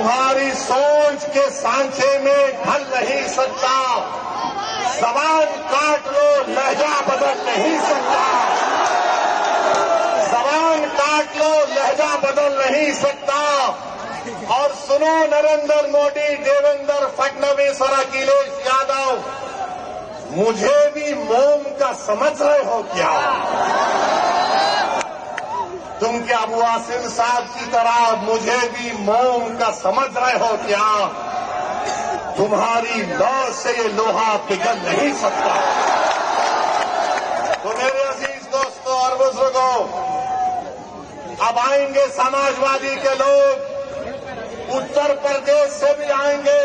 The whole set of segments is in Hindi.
तुम्हारी सोच के सांचे में ढल नहीं सकता। जबान काट लो, लहजा बदल नहीं सकता। जबान काट लो, लहजा बदल नहीं सकता। और सुनो नरेंद्र मोदी, देवेंद्र फडणवीस और अखिलेश यादव, मुझे भी मोम का समझ रहे हो क्या? तुम क्या अबू आसिम साहब की तरह मुझे भी मोम का समझ रहे हो क्या? तुम्हारी लौ से ये लोहा पिघल नहीं सकता। तो मेरे अजीज दोस्तों और बुजुर्गों, अब आएंगे समाजवादी के लोग, उत्तर प्रदेश से भी आएंगे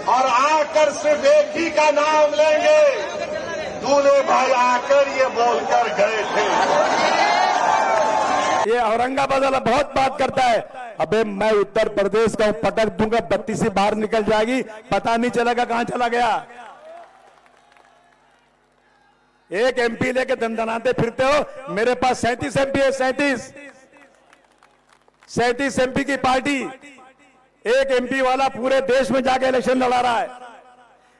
और आकर सिर्फ एक ही का नाम लेंगे, दूल्हे भाई आकर ये बोलकर गए थे। ये औरंगाबाद वाला बहुत बात करता है, अबे मैं उत्तर प्रदेश का हूं, पटक दूंगा, बत्ती से बाहर निकल जाएगी, पता नहीं चलेगा कहां चला गया। एक एमपी लेके दंदनाते फिरते हो। मेरे पास 37 एमपी है, 37 एमपी की पार्टी। एक एमपी वाला पूरे देश में जाके इलेक्शन लड़ा रहा है।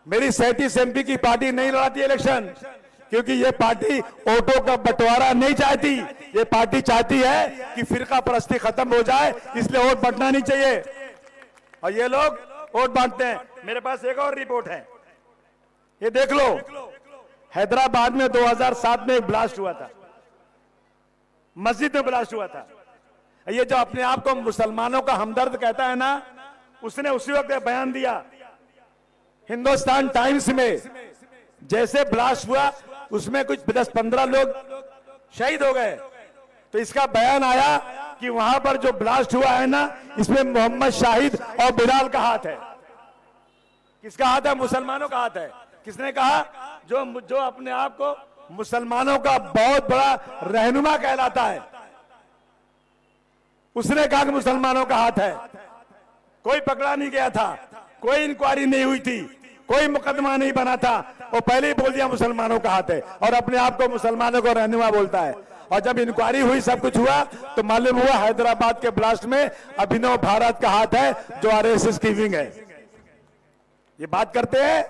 मेरी 37 एमपी की पार्टी नहीं लड़ाती इलेक्शन, क्योंकि ये पार्टी वोटों का बंटवारा नहीं चाहती। ये पार्टी चाहती है कि फिरका परस्ती खत्म हो जाए, इसलिए वोट बांटना नहीं चाहिए, और ये लोग वोट बांटते हैं। मेरे पास एक और रिपोर्ट है, ये देख लो। हैदराबाद में 2007 में एक ब्लास्ट हुआ था, मस्जिद में ब्लास्ट हुआ था। ये जो अपने आप को मुसलमानों का हमदर्द कहता है ना, उसने उसी वक्त बयान दिया हिंदुस्तान टाइम्स में। जैसे ब्लास्ट हुआ उसमें कुछ 10-15 लोग शहीद हो गए, तो इसका बयान आया कि वहां पर जो ब्लास्ट हुआ है ना, इसमें मोहम्मद शाहिद और बिलाल का हाथ है। किसका हाथ है? मुसलमानों का हाथ है। किसने कहा? जो अपने आप को मुसलमानों का बहुत बड़ा रहनुमा कहलाता है, उसने कहा कि मुसलमानों का हाथ है। कोई पकड़ा नहीं गया था, कोई इंक्वायरी नहीं हुई थी, कोई मुकदमा नहीं बना था, वो पहले ही बोल दिया मुसलमानों का हाथ है, और अपने आप को मुसलमानों को रहनुमा बोलता है। और जब इंक्वायरी हुई, सब कुछ हुआ, तो मालूम हुआ हैदराबाद के ब्लास्ट में अभिनव भारत का हाथ है, जो आरएसएस की विंग है। ये बात करते हैं।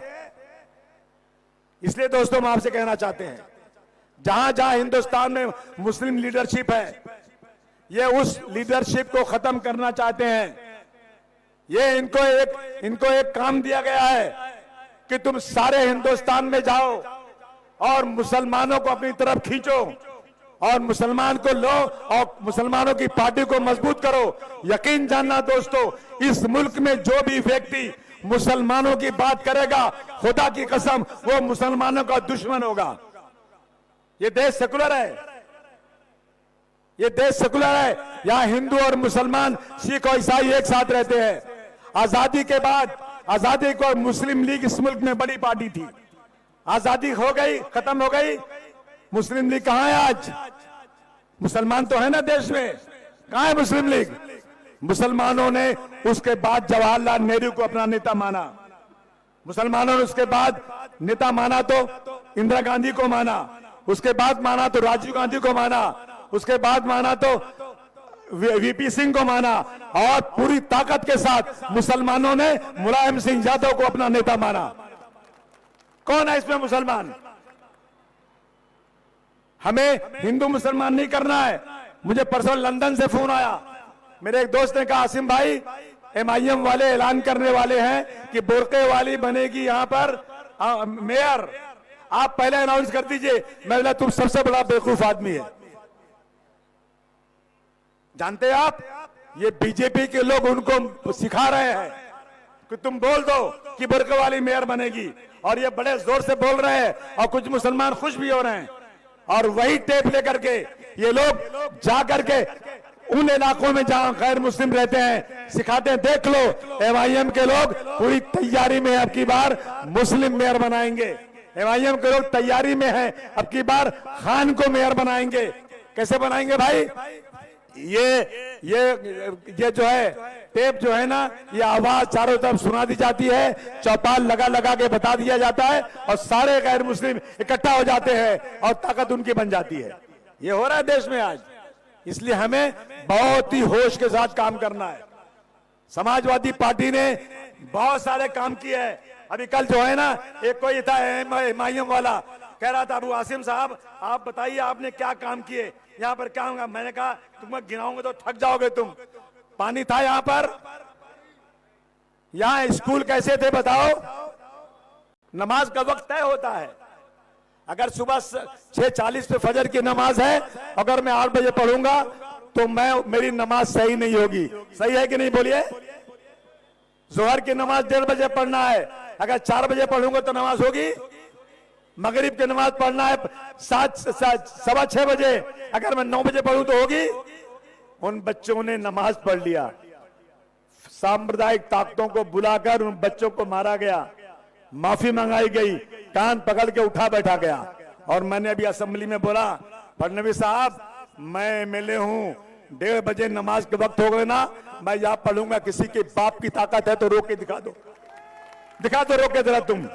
इसलिए दोस्तों, हम आपसे कहना चाहते हैं, जहां जहां हिंदुस्तान में मुस्लिम लीडरशिप है, ये उस लीडरशिप को खत्म करना चाहते हैं। ये इनको एक काम दिया गया है कि तुम सारे हिंदुस्तान में जाओ और मुसलमानों को अपनी तरफ खींचो और मुसलमान को लो और मुसलमानों की पार्टी को मजबूत करो। यकीन जानना दोस्तों, इस मुल्क में जो भी व्यक्ति मुसलमानों की बात करेगा, खुदा की कसम वो मुसलमानों का दुश्मन होगा। ये देश सेकुलर है, ये देश सेकुलर है। यहां हिंदू और मुसलमान, सिख और ईसाई एक साथ रहते हैं। आजादी के बाद, आजादी को मुस्लिम लीग इस मुल्क में बड़ी पार्टी थी। आजादी हो गई, खत्म हो गई, मुस्लिम लीग कहां है आज? मुसलमान तो है ना देश में, कहां है मुस्लिम लीग? मुसलमानों ने उसके बाद जवाहरलाल नेहरू को अपना नेता माना, मुसलमानों ने उसके बाद नेता माना तो इंदिरा गांधी को माना, उसके बाद माना तो राजीव गांधी को माना, उसके बाद माना तो वीपी सिंह को माना, और पूरी ताकत के साथ मुसलमानों ने मुलायम सिंह यादव को अपना नेता माना। कौन है इसमें मुसलमान? हमें हिंदू मुसलमान नहीं करना है। मुझे परसों लंदन से फोन आया, मेरे एक दोस्त ने कहा, आसिम भाई, एमआईएम वाले ऐलान करने वाले हैं कि बुर्के वाली बनेगी यहां पर मेयर, आप पहले अनाउंस कर दीजिए। मैं बोला, तुम सबसे बड़ा बेवकूफ आदमी है। जानते हैं आप, ये बीजेपी के लोग उनको सिखा रहे हैं कि तुम बोल दो कि बुर्के वाली मेयर बनेगी, और ये बड़े जोर से बोल रहे हैं, और कुछ मुसलमान खुश भी हो रहे हैं। और वही टेप लेकर के ये लोग जा करके उन इलाकों में जहां गैर मुस्लिम रहते हैं सिखाते हैं। देख लो, एमआईएम के लोग पूरी तैयारी में अब की बार मुस्लिम मेयर बनाएंगे। एमआईएम के लोग तैयारी में हैं, अब की बार खान को मेयर बनाएंगे। कैसे बनाएंगे भाई? ये जो है टेप जो है ना, ये आवाज चारों तरफ सुना दी जाती है, चौपाल लगा लगा के बता दिया जाता है, और सारे गैर मुस्लिम इकट्ठा हो जाते हैं और ताकत उनकी बन जाती है। ये हो रहा है देश में आज। इसलिए हमें बहुत ही होश के साथ काम करना है। समाजवादी पार्टी ने बहुत सारे काम किए हैं। अभी कल जो है ना, एक कोई था एमआईएम वाला कह रहा था, अबू आसिम साहब आप बताइए आपने क्या काम किए यहाँ पर, क्या होगा। मैंने कहा तुम्हें गिनाऊंगा तो थक जाओगे तुम। पानी था यहाँ पर, यहाँ स्कूल कैसे थे बताओ। नमाज का वक्त तय होता है, अगर सुबह 6:40 पे फजर की नमाज है, अगर मैं 8 बजे पढ़ूंगा तो मेरी नमाज सही नहीं होगी। सही है कि नहीं बोलिए। जोहर की नमाज 1:30 बजे पढ़ना है, अगर 4 बजे पढ़ूंगा तो नमाज होगी। मगरिब की नमाज पढ़ना है 6:15 बजे, अगर मैं 9 बजे पढ़ूं तो होगी। उन बच्चों ने नमाज पढ़ लिया, सांप्रदायिक ताकतों को बुलाकर उन बच्चों को मारा गया, माफी मंगाई गई, कान पकड़ के उठा बैठा गया। और मैंने अभी असेंबली में बोला, फडणवीस साहब मैं एमएलए हूं, 1:30 बजे नमाज के वक्त हो गए ना, मैं यहां पढ़ूंगा। किसी के बाप की ताकत है तो रोक के दिखा दो, दिखा दो रोक के जरा तुम।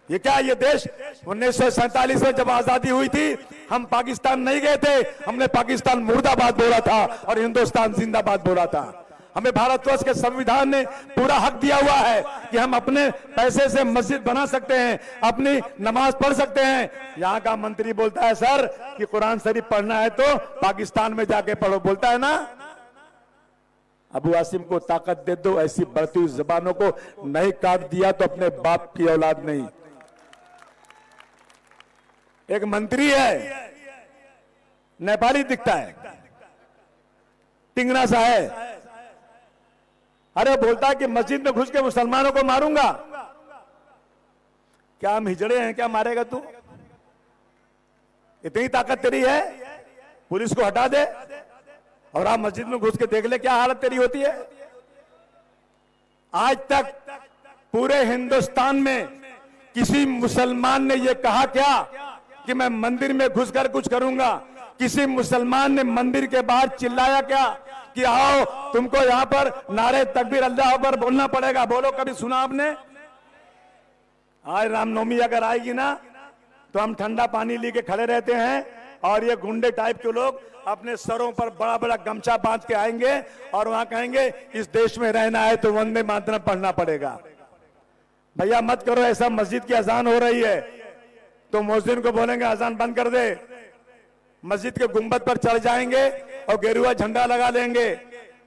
ये क्या, ये देश 1947 में जब आजादी हुई थी, हम पाकिस्तान नहीं गए थे, हमने पाकिस्तान मुर्दाबाद बोला था और हिंदुस्तान जिंदाबाद बोला था। हमें भारतवर्ष के संविधान ने पूरा हक दिया हुआ है कि हम अपने पैसे से मस्जिद बना सकते हैं, अपनी नमाज पढ़ सकते हैं। यहाँ का मंत्री बोलता है सर कि कुरान शरीफ पढ़ना है तो पाकिस्तान में जाके पढ़ो, बोलता है ना। अबू आसिम को ताकत दे दो, ऐसी बढ़ती हुई जबानों को नहीं काट दिया तो अपने बाप की औलाद नहीं। एक मंत्री है, नेपाली दिखता है, टिंगना सा है, अरे बोलता है कि मस्जिद में घुस के मुसलमानों को मारूंगा। क्या हम हिजड़े हैं, क्या मारेगा तू? इतनी ताकत तेरी है, पुलिस को हटा दे और आप मस्जिद में घुस के देख ले क्या हालत तेरी होती है। आज तक पूरे हिंदुस्तान में किसी मुसलमान ने यह कहा क्या कि मैं मंदिर में घुसकर कुछ करूंगा? किसी मुसलमान ने मंदिर के बाहर चिल्लाया क्या कि आओ तुमको यहां पर नारे तकबीर अल्लाह अकबर बोलना पड़ेगा? बोलो, कभी सुना आपने? आज रामनवमी अगर आएगी ना तो हम ठंडा पानी लेके खड़े रहते हैं और ये गुंडे टाइप के लोग अपने सरों पर बड़ा बड़ा गमछा बांध के आएंगे और वहां कहेंगे इस देश में रहना है तो वंदे मातरम पढ़ना पड़ेगा। भैया मत करो ऐसा। मस्जिद की अजान हो रही है तो मुअज्जिन को बोलेंगे अजान बंद कर दे, मस्जिद के गुंबद पर चढ़ जाएंगे और गेरुआ झंडा लगा लेंगे।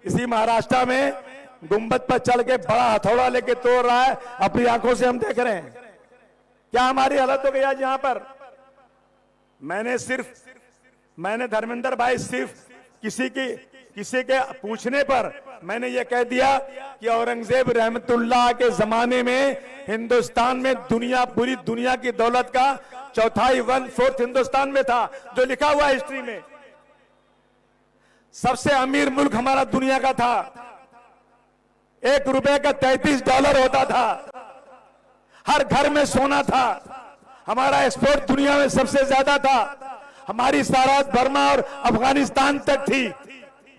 इसी महाराष्ट्र में गुंबद पर चढ़ के बड़ा हथौड़ा लेके तोड़ रहा है, अपनी आंखों से हम देख रहे हैं। क्या हमारी हालत हो गई आज यहाँ पर? मैंने धर्मेंद्र भाई सिर्फ किसी के पूछने पर मैंने ये कह दिया कि औरंगजेब रहमतुल्लाह के जमाने में हिंदुस्तान में पूरी दुनिया की दौलत का 1/4 हिंदुस्तान में था, जो लिखा हुआ है हिस्ट्री में। सबसे अमीर मुल्क हमारा दुनिया का था, $1 का $33 होता था, हर घर में सोना था, हमारा एक्सपोर्ट दुनिया में सबसे ज्यादा था, हमारी सारात बर्मा और अफगानिस्तान तक थी।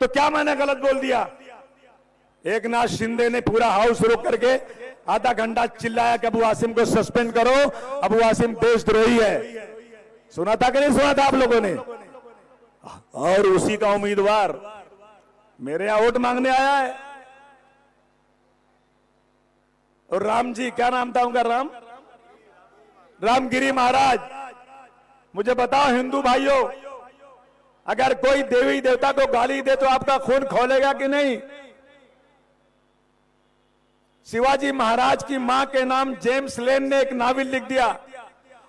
तो क्या मैंने गलत बोल दिया? एकनाथ शिंदे ने पूरा हाउस रोक करके आधा घंटा चिल्लाया कि अबू आसिम को सस्पेंड करो, अबू आसिम देशद्रोही है। सुना था कि नहीं सुना था आप लोगों ने? और उसी का उम्मीदवार मेरे यहां वोट मांगने आया है। और राम जी, क्या नाम था उनका? रामगिरी महाराज। मुझे बताओ हिंदू भाइयों, अगर कोई देवी देवता को गाली दे तो आपका खून खौलेगा कि नहीं? शिवाजी महाराज की मां के नाम जेम्स लेन ने एक नावल लिख दिया,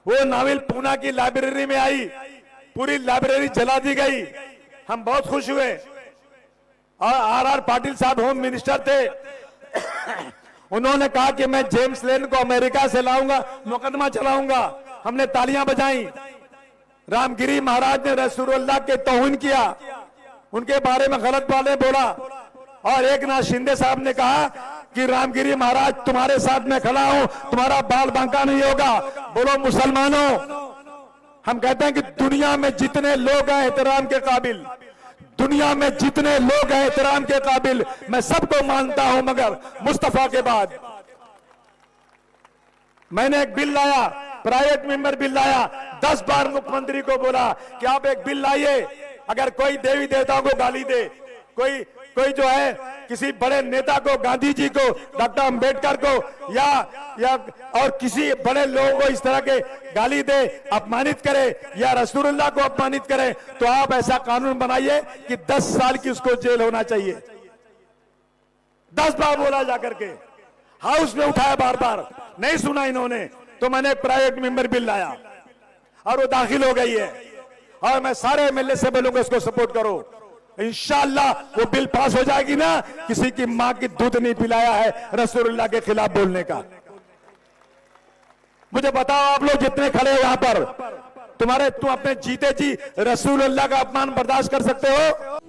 वो नावल पूना की लाइब्रेरी में आई, पूरी लाइब्रेरी जला दी गई। हम बहुत खुश हुए। और आर पाटिल साहब होम मिनिस्टर थे, उन्होंने कहा कि मैं जेम्स लेन को अमेरिका से लाऊंगा, मुकदमा चलाऊंगा। हमने तालियां बजाई। रामगिरी महाराज ने रसूलुल्लाह के तौहीन किया, उनके बारे में गलत बातें बोला। और एकनाथ शिंदे साहब ने कहा कि रामगिरी महाराज तुम्हारे साथ में खड़ा हूं, तुम्हारा बाल बांका नहीं होगा। बोलो मुसलमानों, हम कहते हैं कि दुनिया में जितने लोग हैं एहतराम के काबिल, दुनिया में जितने लोग हैं एहतराम के काबिल, मैं सबको मानता हूं मगर मुस्तफा के बाद। मैंने एक बिल लाया, प्राइवेट मेंबर बिल लाया, 10 बार मुख्यमंत्री को बोला कि आप एक बिल लाइए, अगर कोई देवी देवताओं को गाली दे, कोई जो है किसी बड़े नेता को, गांधी जी को, डॉक्टर अंबेडकर को या और किसी बड़े लोगों को इस तरह के गाली दे, अपमानित करे या रसूलुल्लाह को अपमानित करे, तो आप ऐसा कानून बनाइए कि 10 साल की उसको जेल होना चाहिए। 10 बार बोला जाकर के, हाउस में उठाया, बार बार नहीं सुना इन्होंने, तो मैंने एक प्राइवेट मेंबर बिल लाया और वो दाखिल हो गई है। और मैं सारे एमएलए से बोलूंगा इसको सपोर्ट करो, इंशाअल्लाह वो बिल पास हो जाएगी ना। किसी की मां की दूध नहीं पिलाया है रसूलुल्लाह के खिलाफ बोलने का। मुझे बताओ, आप लोग जितने खड़े हो यहां पर, तुम अपने जीते जी रसूलुल्लाह का अपमान बर्दाश्त कर सकते हो?